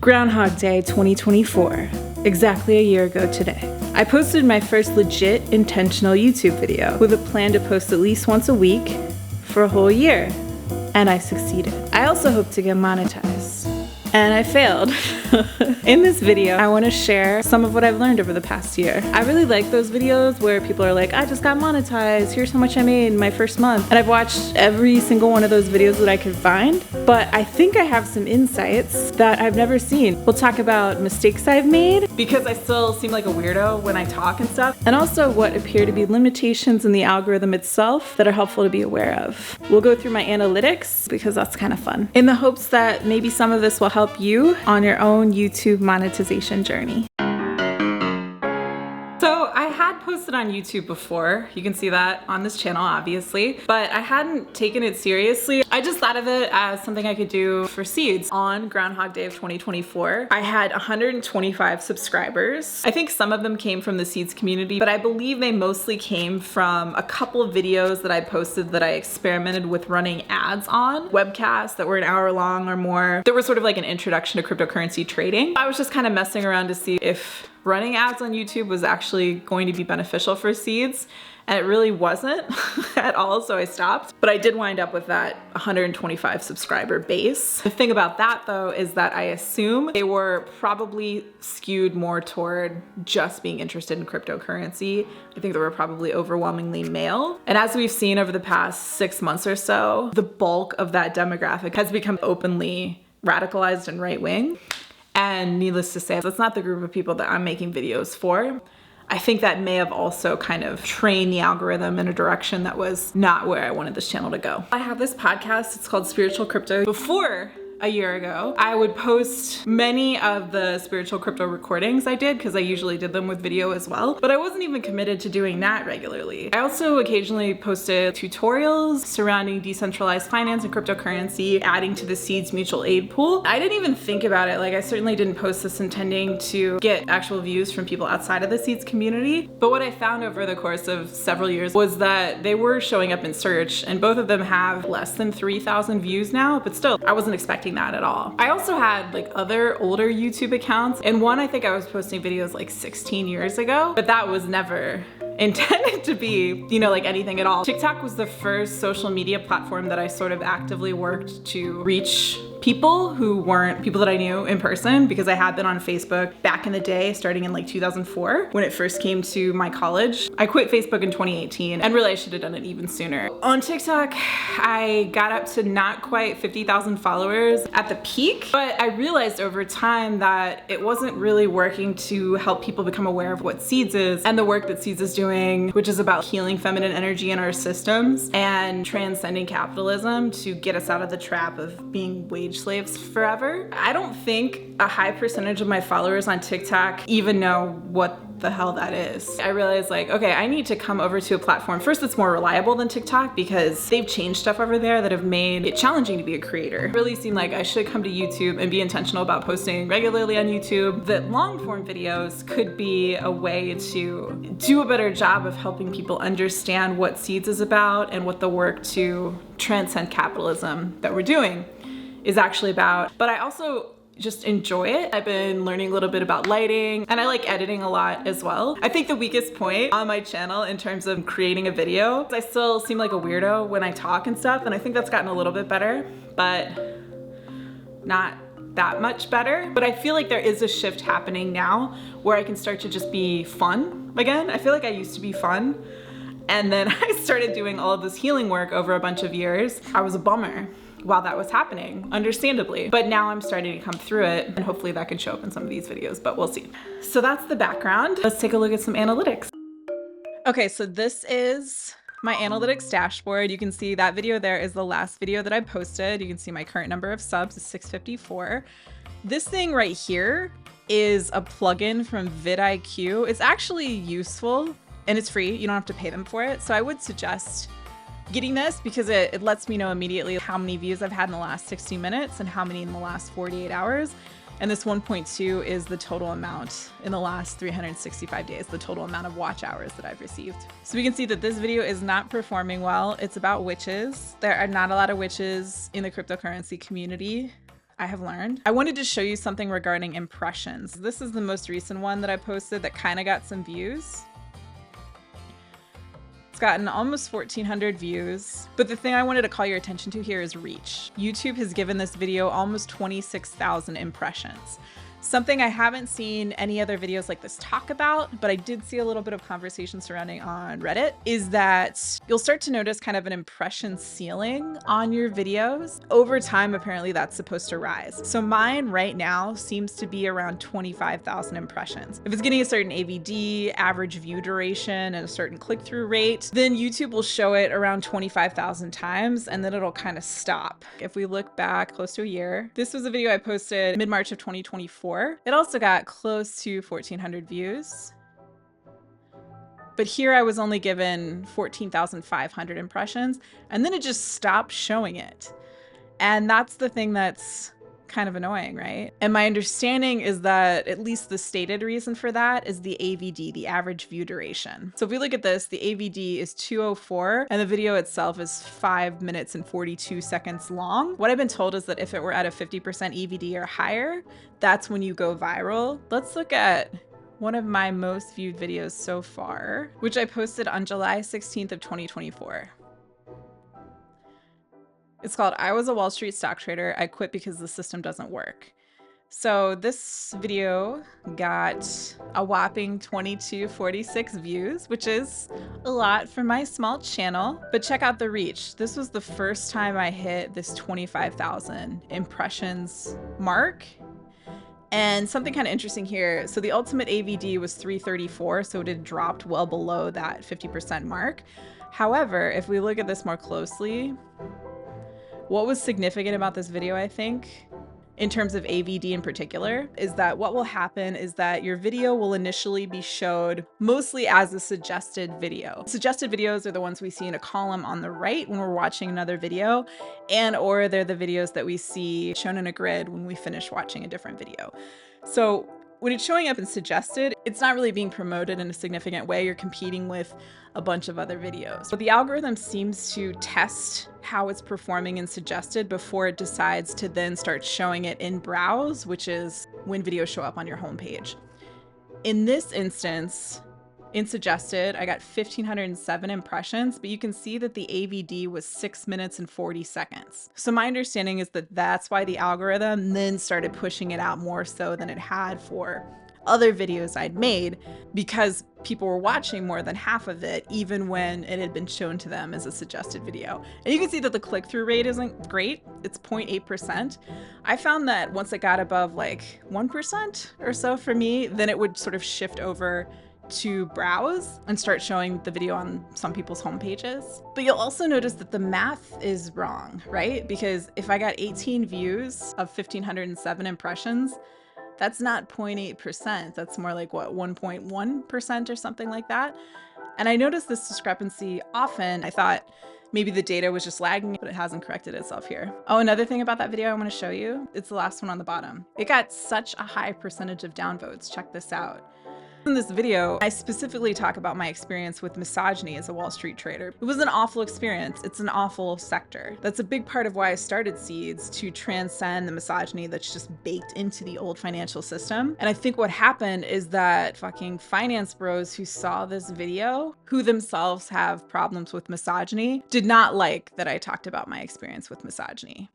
Groundhog Day 2024, exactly a year ago today. I posted my first legit intentional YouTube video with a plan to post at least once a week for a whole year, and I succeeded. I also hope to get monetized, and I failed. In this video, I want to share some of what I've learned over the past year. I really like those videos where people are like, I just got monetized, here's how much I made in my first month. And I've watched every single one of those videos that I could find, but I think I have some insights that I've never seen. We'll talk about mistakes I've made, because I still seem like a weirdo when I talk and stuff, and also what appear to be limitations in the algorithm itself that are helpful to be aware of. We'll go through my analytics, because that's kind of fun, in the hopes that maybe some of this will help you on your own YouTube monetization journey. So I had posted on YouTube before, you can see that on this channel obviously, but I hadn't taken it seriously. I just thought of it as something I could do for seeds. On Groundhog Day of 2024, I had 125 subscribers. I think some of them came from the seeds community, but I believe they mostly came from a couple of videos that I posted that I experimented with running ads on, webcasts that were an hour long or more. There was sort of like an introduction to cryptocurrency trading. I was just kind of messing around to see if running ads on YouTube was actually going to be beneficial for seeds, and it really wasn't at all, so I stopped. But I did wind up with that 125 subscriber base. The thing about that though is that I assume they were probably skewed more toward just being interested in cryptocurrency. I think they were probably overwhelmingly male. And as we've seen over the past 6 months or so, the bulk of that demographic has become openly radicalized and right-wing. And needless to say, that's not the group of people that I'm making videos for. I think that may have also kind of trained the algorithm in a direction that was not where I wanted this channel to go. I have this podcast, it's called Spiritual Crypto. Before a year ago, I would post many of the spiritual crypto recordings I did, because I usually did them with video as well, but I wasn't even committed to doing that regularly. I also occasionally posted tutorials surrounding decentralized finance and cryptocurrency, adding to the Seeds mutual aid pool. I didn't even think about it. Like, I certainly didn't post this intending to get actual views from people outside of the Seeds community. But what I found over the course of several years was that they were showing up in search, and both of them have less than 3,000 views now, but still, I wasn't expecting that at all. I also had like other older YouTube accounts, and one I think I was posting videos like 16 years ago, but that was never intended to be, you know, like anything at all. TikTok was the first social media platform that I sort of actively worked to reach people who weren't people that I knew in person, because I had been on Facebook back in the day, starting in like 2004 when it first came to my college. I quit Facebook in 2018, and really I should have done it even sooner. On TikTok, I got up to not quite 50,000 followers at the peak, but I realized over time that it wasn't really working to help people become aware of what Seeds is and the work that Seeds is doing, which is about healing feminine energy in our systems and transcending capitalism to get us out of the trap of being wage slaves forever. I don't think a high percentage of my followers on TikTok even know what the hell that is. I realized like, okay, I need to come over to a platform first that's more reliable than TikTok, because they've changed stuff over there that have made it challenging to be a creator. It really seemed like I should come to YouTube and be intentional about posting regularly on YouTube, that long form videos could be a way to do a better job of helping people understand what Seeds is about and what the work to transcend capitalism that we're doing is actually about. But I also just enjoy it. I've been learning a little bit about lighting, and I like editing a lot as well. I think the weakest point on my channel in terms of creating a video, I still seem like a weirdo when I talk and stuff, and I think that's gotten a little bit better, but not that much better. But I feel like there is a shift happening now where I can start to just be fun again. I feel like I used to be fun, and then I started doing all of this healing work over a bunch of years. I was a bummer while that was happening, understandably. But now I'm starting to come through it, and hopefully that can show up in some of these videos, but we'll see. So that's the background. Let's take a look at some analytics. Okay, so this is my analytics dashboard. You can see that video there is the last video that I posted. You can see my current number of subs is 654. This thing right here is a plugin from vidIQ. It's actually useful, and it's free. You don't have to pay them for it. So I would suggest getting this, because it lets me know immediately how many views I've had in the last 60 minutes and how many in the last 48 hours. And this 1.2 is the total amount in the last 365 days, the total amount of watch hours that I've received. So we can see that this video is not performing well. It's about witches. There are not a lot of witches in the cryptocurrency community. I have learned. I wanted to show you something regarding impressions. This is the most recent one that I posted that kind of got some views. It's gotten almost 1,400 views. But the thing I wanted to call your attention to here is reach. YouTube has given this video almost 26,000 impressions. Something I haven't seen any other videos like this talk about, but I did see a little bit of conversation surrounding on Reddit, is that you'll start to notice kind of an impression ceiling on your videos. Over time, apparently that's supposed to rise. So mine right now seems to be around 25,000 impressions. If it's getting a certain AVD, average view duration, and a certain click-through rate, then YouTube will show it around 25,000 times, and then it'll kind of stop. If we look back close to a year, this was a video I posted mid-March of 2024. It also got close to 1,400 views. But here I was only given 14,500 impressions, and then it just stopped showing it. And that's the thing that's kind of annoying, right? And my understanding is that at least the stated reason for that is the AVD, the average view duration. So if we look at this, the AVD is 204 and the video itself is 5 minutes and 42 seconds long. What I've been told is that if it were at a 50% AVD or higher, that's when you go viral. Let's look at one of my most viewed videos so far, which I posted on July 16th of 2024. It's called I Was a Wall Street Stock Trader. I Quit Because the System Doesn't Work. So this video got a whopping 2246 views, which is a lot for my small channel. But check out the reach. This was the first time I hit this 25,000 impressions mark. And something kind of interesting here. So the ultimate AVD was 334, so it had dropped well below that 50% mark. However, if we look at this more closely, what was significant about this video, I think, in terms of AVD in particular, is that what will happen is that your video will initially be showed mostly as a suggested video. Suggested videos are the ones we see in a column on the right when we're watching another video, and or they're the videos that we see shown in a grid when we finish watching a different video. So when it's showing up in suggested, it's not really being promoted in a significant way. You're competing with a bunch of other videos. But the algorithm seems to test how it's performing in suggested before it decides to then start showing it in browse, which is when videos show up on your homepage. In this instance, in suggested, I got 1,507 impressions, but you can see that the AVD was 6 minutes and 40 seconds. So my understanding is that that's why the algorithm then started pushing it out more so than it had for other videos I'd made, because people were watching more than half of it, even when it had been shown to them as a suggested video. And you can see that the click-through rate isn't great. It's 0.8%. I found that once it got above like 1% or so for me, then it would sort of shift over to browse and start showing the video on some people's home pages. But you'll also notice that the math is wrong, right? Because if I got 18 views of 1,507 impressions, that's not 0.8%. That's more like what, 1.1% or something like that. And I noticed this discrepancy often. I thought maybe the data was just lagging, but it hasn't corrected itself here. Oh, another thing about that video I want to show you, it's the last one on the bottom. It got such a high percentage of downvotes. Check this out. In this video, I specifically talk about my experience with misogyny as a Wall Street trader. It was an awful experience. It's an awful sector. That's a big part of why I started Seeds, to transcend the misogyny that's just baked into the old financial system. And I think what happened is that fucking finance bros who saw this video, who themselves have problems with misogyny, did not like that I talked about my experience with misogyny.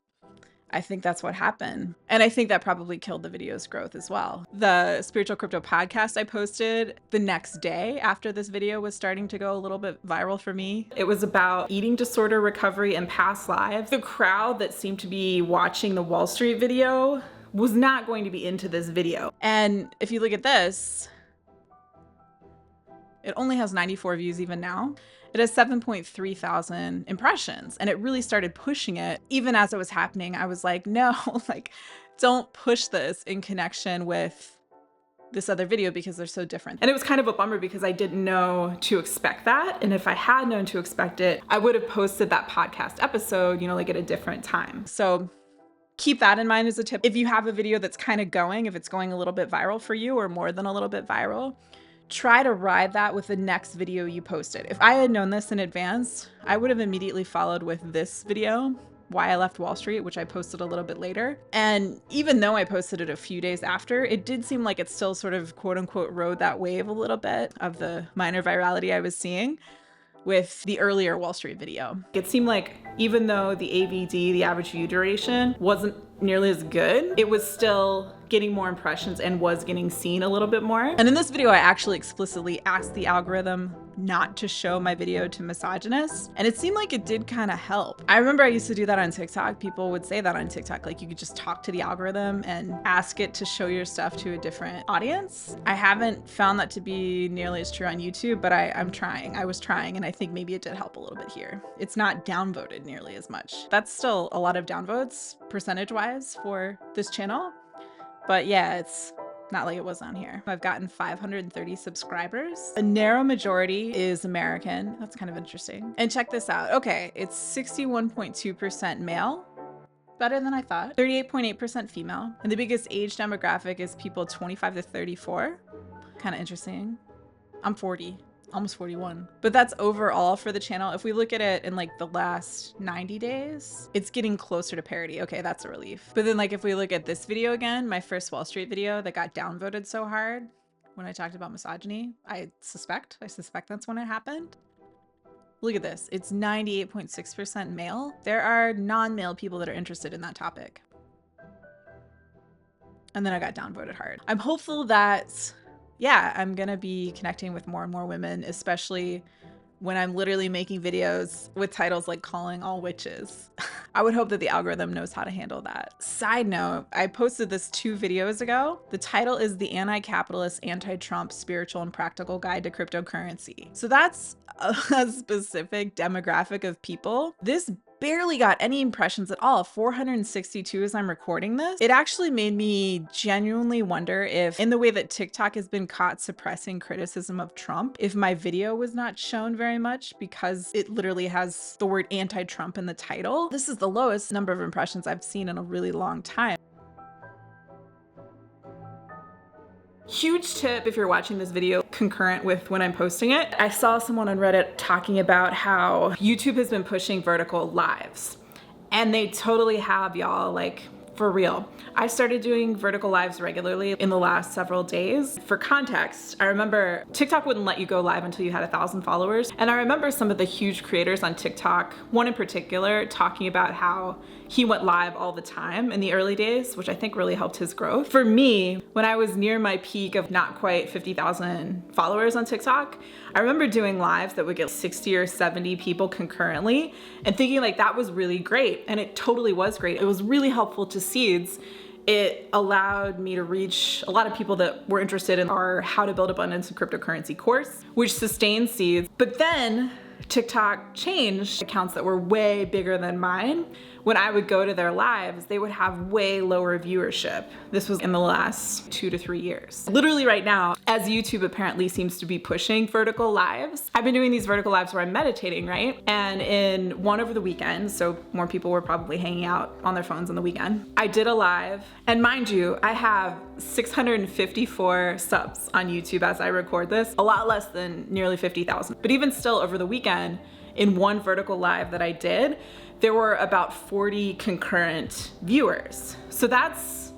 I think that's what happened. And I think that probably killed the video's growth as well. The Spiritual Crypto podcast I posted the next day after this video was starting to go a little bit viral for me. It was about eating disorder recovery and past lives. The crowd that seemed to be watching the Wall Street video was not going to be into this video. And if you look at this, it only has 94 views even now. It has 7.3 thousand impressions, and it really started pushing it. Even as it was happening, I was like, no, like, don't push this in connection with this other video because they're so different. And it was kind of a bummer because I didn't know to expect that. And if I had known to expect it, I would have posted that podcast episode, you know, like at a different time. So keep that in mind as a tip. If you have a video that's kind of going, if it's going a little bit viral for you or more than a little bit viral, try to ride that with the next video you posted. If I had known this in advance, I would have immediately followed with this video Why I Left Wall Street, which I posted a little bit later. And even though I posted it a few days after, it did seem like it still sort of quote unquote rode that wave a little bit of the minor virality I was seeing with the earlier Wall Street video. It seemed like even though the AVD, the average view duration, wasn't nearly as good, it was still getting more impressions and was getting seen a little bit more. And in this video, I actually explicitly asked the algorithm not to show my video to misogynists, and it seemed like it did kind of help. I remember I used to do that on TikTok. People would say that on TikTok, like you could just talk to the algorithm and ask it to show your stuff to a different audience. I haven't found that to be nearly as true on YouTube, but I'm trying. I was trying, and I think maybe it did help a little bit here. It's not downvoted nearly as much. That's still a lot of downvotes percentage-wise for this channel. But yeah, it's not like it was on here. I've gotten 530 subscribers. A narrow majority is American. That's kind of interesting. And check this out. Okay, it's 61.2% male. Better than I thought. 38.8% female. And the biggest age demographic is people 25 to 34. Kind of interesting. I'm 40. Almost 41. But that's overall for the channel. If we look at it in like the last 90 days, it's getting closer to parity. Okay, that's a relief. But then like if we look at this video again, my first Wall Street video that got downvoted so hard when I talked about misogyny, I suspect that's when it happened. Look at this. It's 98.6% male. There are non-male people that are interested in that topic. And then I got downvoted hard. I'm hopeful that yeah, I'm gonna be connecting with more and more women, especially when I'm literally making videos with titles like calling all witches. I would hope that the algorithm knows how to handle that. Side note, I posted this 2 videos ago. The title is The Anti-Capitalist, Anti-Trump Spiritual and Practical Guide to Cryptocurrency. So that's a specific demographic of people. This barely got any impressions at all, 462 as I'm recording this. It actually made me genuinely wonder if, in the way that TikTok has been caught suppressing criticism of Trump, if my video was not shown very much because it literally has the word anti-Trump in the title. This is the lowest number of impressions I've seen in a really long time. Huge tip if you're watching this video concurrent with when I'm posting it. I saw someone on Reddit talking about how YouTube has been pushing vertical lives. And they totally have, y'all, like for real. I started doing vertical lives regularly in the last several days. For context, I remember TikTok wouldn't let you go live until you had 1,000 followers. And I remember some of the huge creators on TikTok, one in particular, talking about how he went live all the time in the early days, which I think really helped his growth. For me, when I was near my peak of not quite 50,000 followers on TikTok, I remember doing lives that would get 60 or 70 people concurrently and thinking like that was really great. And it totally was great. It was really helpful to Seeds. It allowed me to reach a lot of people that were interested in our How to Build Abundance in Cryptocurrency course, which sustained Seeds. But then TikTok changed accounts that were way bigger than mine. When I would go to their lives, they would have way lower viewership. This was in the last 2 to 3 years. Literally right now, as YouTube apparently seems to be pushing vertical lives, I've been doing these vertical lives where I'm meditating, right? And in one over the weekend, so more people were probably hanging out on their phones on the weekend, I did a live. And mind you, I have 654 subs on YouTube as I record this, a lot less than nearly 50,000. But even still, over the weekend, in one vertical live that I did, there were about 40 concurrent viewers. So that's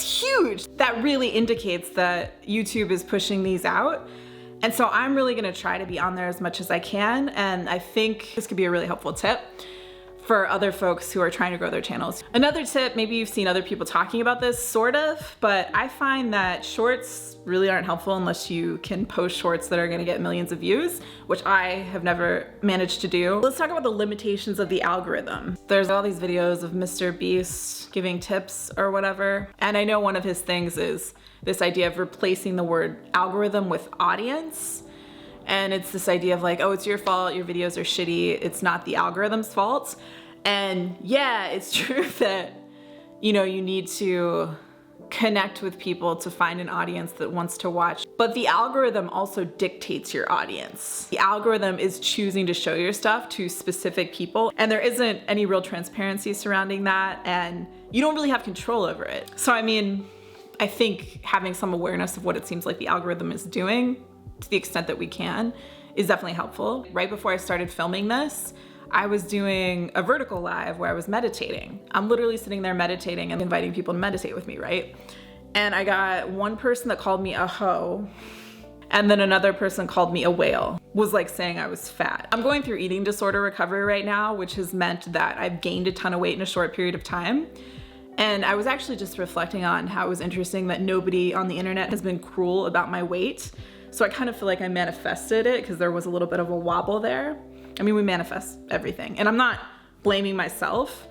huge. That really indicates that YouTube is pushing these out. And so I'm really gonna try to be on there as much as I can. And I think this could be a really helpful tip for other folks who are trying to grow their channels. Another tip, maybe you've seen other people talking about this, sort of, but I find that shorts really aren't helpful unless you can post shorts that are gonna get millions of views, which I have never managed to do. Let's talk about the limitations of the algorithm. There's all these videos of Mr. Beast giving tips or whatever, and I know one of his things is this idea of replacing the word algorithm with audience. And it's this idea of like, oh, it's your fault, your videos are shitty, it's not the algorithm's fault. And yeah, it's true that, you know, you need to connect with people to find an audience that wants to watch. But the algorithm also dictates your audience. The algorithm is choosing to show your stuff to specific people, and there isn't any real transparency surrounding that, and you don't really have control over it. So I mean, I think having some awareness of what it seems like the algorithm is doing, to the extent that we can, is definitely helpful. Right before I started filming this, I was doing a vertical live where I was meditating. I'm literally sitting there meditating and inviting people to meditate with me, right? And I got one person that called me a hoe, and then another person called me a whale, was like saying I was fat. I'm going through eating disorder recovery right now, which has meant that I've gained a ton of weight in a short period of time. And I was actually just reflecting on how it was interesting that nobody on the internet has been cruel about my weight. So I kind of feel like I manifested it because there was a little bit of a wobble there. I mean, we manifest everything, and I'm not blaming myself.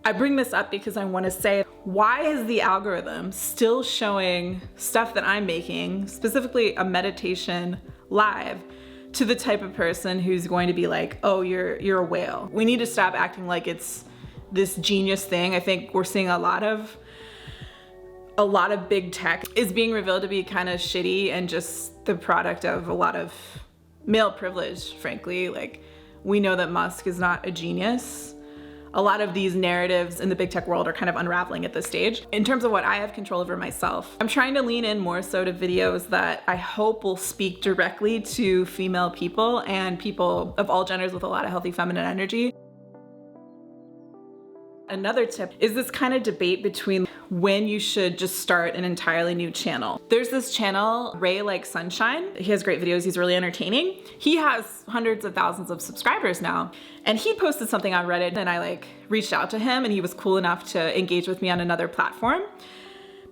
I bring this up because I want to say, why is the algorithm still showing stuff that I'm making, specifically a meditation live, to the type of person who's going to be like, oh, you're a whale? We need to stop acting like it's this genius thing. I think we're seeing a lot of big tech is being revealed to be kind of shitty and just the product of a lot of male privilege, frankly. Like, we know that Musk is not a genius. A lot of these narratives in the big tech world are kind of unraveling at this stage. In terms of what I have control over myself, I'm trying to lean in more so to videos that I hope will speak directly to female people and people of all genders with a lot of healthy feminine energy. Another tip is this kind of debate between when you should just start an entirely new channel. There's this channel, Ray Like Sunshine. He has great videos, he's really entertaining. He has hundreds of thousands of subscribers now. And he posted something on Reddit and I reached out to him, and he was cool enough to engage with me on another platform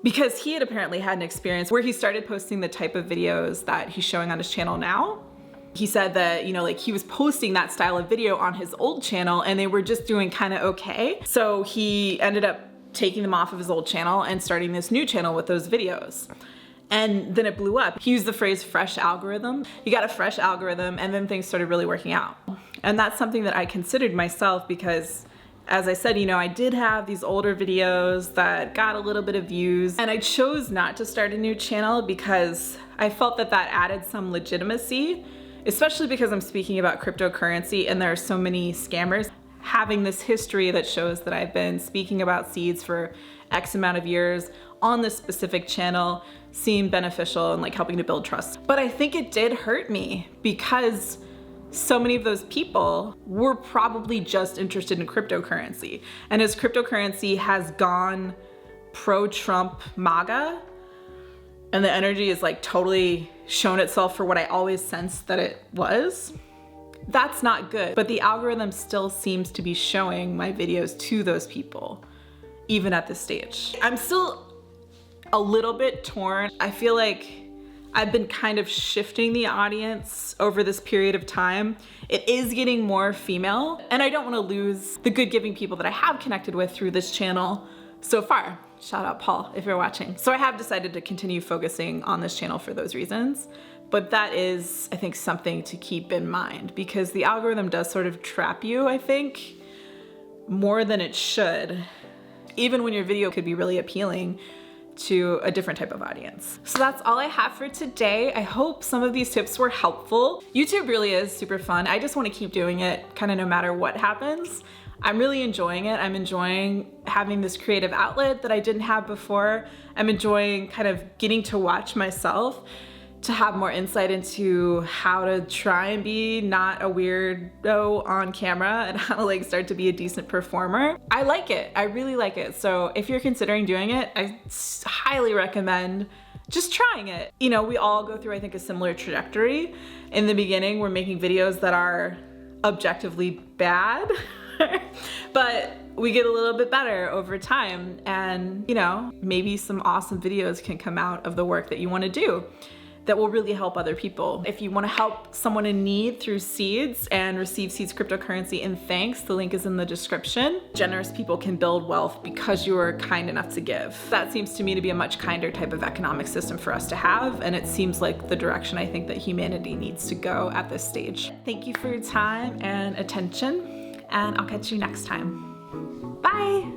because he had apparently had an experience where he started posting the type of videos that he's showing on his channel now. He said that, he was posting that style of video on his old channel and they were just doing kind of okay. So he ended up taking them off of his old channel and starting this new channel with those videos. And then it blew up. He used the phrase fresh algorithm. You got a fresh algorithm, and then things started really working out. And that's something that I considered myself because, as I said, I did have these older videos that got a little bit of views, and I chose not to start a new channel because I felt that added some legitimacy, especially because I'm speaking about cryptocurrency and there are so many scammers. Having this history that shows that I've been speaking about seeds for X amount of years on this specific channel seemed beneficial and helping to build trust. But I think it did hurt me because so many of those people were probably just interested in cryptocurrency. And as cryptocurrency has gone pro-Trump MAGA, and the energy is totally shown itself for what I always sensed that it was, that's not good. But the algorithm still seems to be showing my videos to those people, even at this stage. I'm still a little bit torn. I feel like I've been kind of shifting the audience over this period of time. It is getting more female, and I don't want to lose the good giving people that I have connected with through this channel so far. Shout out Paul if you're watching. So I have decided to continue focusing on this channel for those reasons. But that is, I think, something to keep in mind because the algorithm does sort of trap you, I think, more than it should, even when your video could be really appealing to a different type of audience. So that's all I have for today. I hope some of these tips were helpful. YouTube really is super fun. I just want to keep doing it kind of no matter what happens. I'm really enjoying it. I'm enjoying having this creative outlet that I didn't have before. I'm enjoying kind of getting to watch myself, to have more insight into how to try and be not a weirdo on camera and how to start to be a decent performer. I like it. I really like it. So if you're considering doing it, I highly recommend just trying it. We all go through, I think, a similar trajectory. In the beginning, we're making videos that are objectively bad, but we get a little bit better over time, and maybe some awesome videos can come out of the work that you want to do that will really help other people. If you want to help someone in need through Seeds and receive Seeds cryptocurrency in thanks, the link is in the description. Generous people can build wealth because you are kind enough to give. That seems to me to be a much kinder type of economic system for us to have, and it seems like the direction I think that humanity needs to go at this stage. Thank you for your time and attention, and I'll catch you next time. Bye!